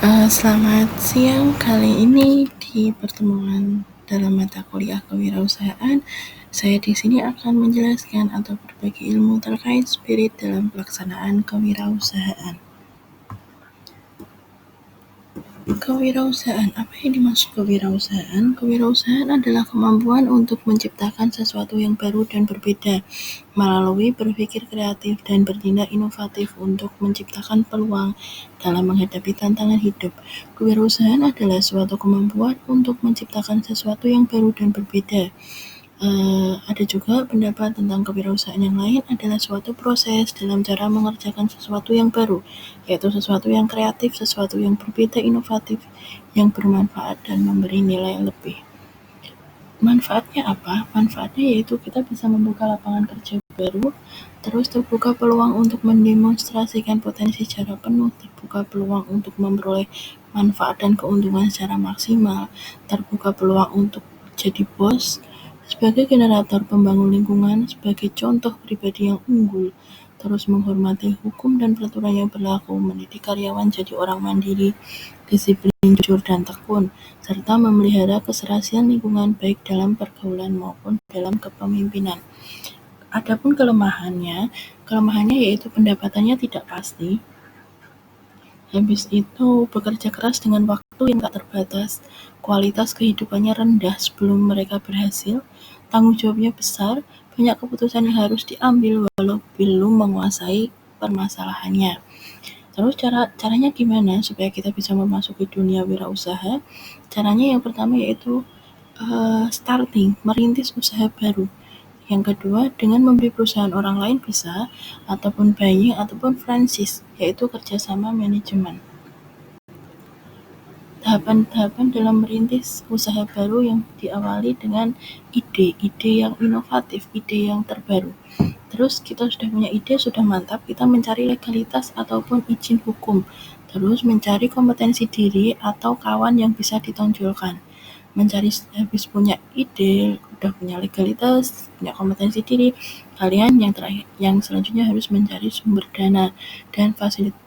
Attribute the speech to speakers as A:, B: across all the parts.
A: Selamat siang. Kali ini di pertemuan dalam mata kuliah kewirausahaan, saya di sini akan menjelaskan atau berbagi ilmu terkait spirit dalam pelaksanaan kewirausahaan. Kewirausahaan, apa yang dimaksud kewirausahaan? Kewirausahaan adalah kemampuan untuk menciptakan sesuatu yang baru dan berbeda melalui berpikir kreatif dan bertindak inovatif untuk menciptakan peluang dalam menghadapi tantangan hidup. Kewirausahaan adalah suatu kemampuan untuk menciptakan sesuatu yang baru dan berbeda. Ada juga pendapat tentang kewirausahaan yang lain adalah suatu proses dalam cara mengerjakan sesuatu yang baru, yaitu sesuatu yang kreatif, sesuatu yang berbeda, inovatif, yang bermanfaat dan memberi nilai lebih. Manfaatnya apa? Manfaatnya yaitu kita bisa membuka lapangan kerja baru, terus terbuka peluang untuk mendemonstrasikan potensi secara penuh, terbuka peluang untuk memperoleh manfaat dan keuntungan secara maksimal, terbuka peluang untuk jadi bos, sebagai generator pembangun lingkungan, sebagai contoh pribadi yang unggul, terus menghormati hukum dan peraturan yang berlaku, mendidik karyawan jadi orang mandiri, disiplin, jujur, dan tekun, serta memelihara keserasian lingkungan baik dalam pergaulan maupun dalam kepemimpinan. Adapun kelemahannya yaitu pendapatannya tidak pasti. Habis itu bekerja keras dengan waktu yang tak terbatas, kualitas kehidupannya rendah sebelum mereka berhasil, tanggung jawabnya besar, banyak keputusan yang harus diambil walau belum menguasai permasalahannya. Terus caranya gimana supaya kita bisa memasuki dunia wirausaha? Caranya yang pertama yaitu starting, merintis usaha baru. Yang kedua, dengan membeli perusahaan orang lain bisa, ataupun buying ataupun franchise, yaitu kerjasama manajemen. Tahapan-tahapan dalam merintis usaha baru yang diawali dengan ide yang inovatif, ide yang terbaru. Terus kita sudah punya ide, sudah mantap, kita mencari legalitas ataupun izin hukum. Terus mencari kompetensi diri atau kawan yang bisa ditonjolkan. Habis punya ide, udah punya legalitas, punya kompetensi diri, kalian yang selanjutnya harus mencari sumber dana dan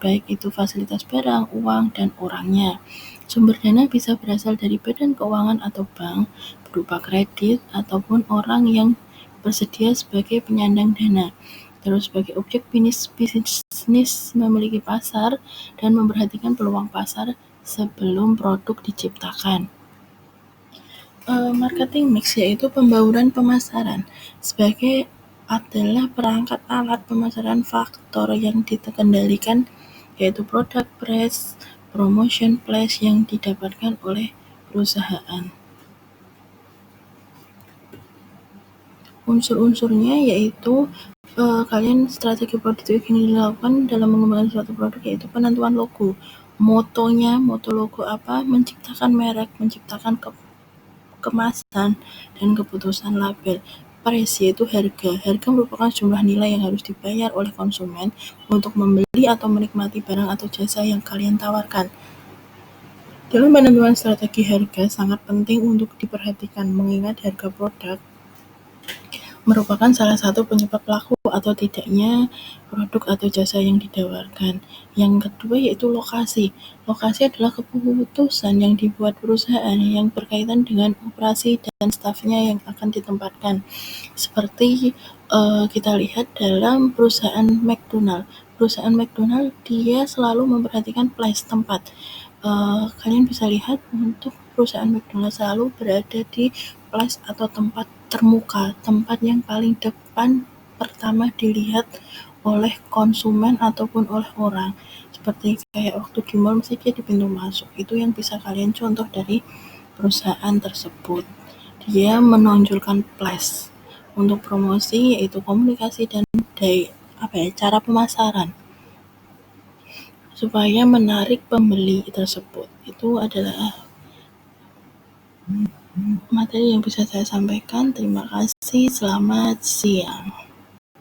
A: baik itu fasilitas barang, uang, dan orangnya. Sumber dana bisa berasal dari badan keuangan atau bank, berupa kredit, ataupun orang yang bersedia sebagai penyandang dana. Terus sebagai objek bisnis memiliki pasar dan memperhatikan peluang pasar sebelum produk diciptakan. Marketing mix yaitu pembauran pemasaran adalah perangkat alat pemasaran faktor yang dikendalikan yaitu product price, promotion place yang didapatkan oleh perusahaan. Unsur-unsurnya yaitu kalian strategi produktif yang dilakukan dalam mengembangkan suatu produk yaitu penentuan logo. Moto logo apa? Menciptakan merek, menciptakan kemasan, dan keputusan label. Price yaitu harga. Harga merupakan jumlah nilai yang harus dibayar oleh konsumen untuk membeli atau menikmati barang atau jasa yang kalian tawarkan. Dalam penentuan strategi harga sangat penting untuk diperhatikan mengingat harga produk merupakan salah satu penyebab laku atau tidaknya produk atau jasa yang ditawarkan. Yang kedua yaitu lokasi. Lokasi adalah keputusan yang dibuat perusahaan yang berkaitan dengan operasi dan stafnya yang akan ditempatkan. Seperti kita lihat dalam perusahaan McDonald. Perusahaan McDonald dia selalu memperhatikan place tempat. Kalian bisa lihat untuk perusahaan McDonald selalu berada di place atau tempat termuka, tempat yang paling depan pertama dilihat oleh konsumen ataupun oleh orang. Seperti kayak waktu di mall mesti dia di pintu masuk. Itu yang bisa kalian contoh dari perusahaan tersebut. Dia menonjolkan place untuk promosi yaitu komunikasi dan cara pemasaran supaya menarik pembeli tersebut. Itu adalah materi yang bisa saya sampaikan. Terima kasih. Selamat siang.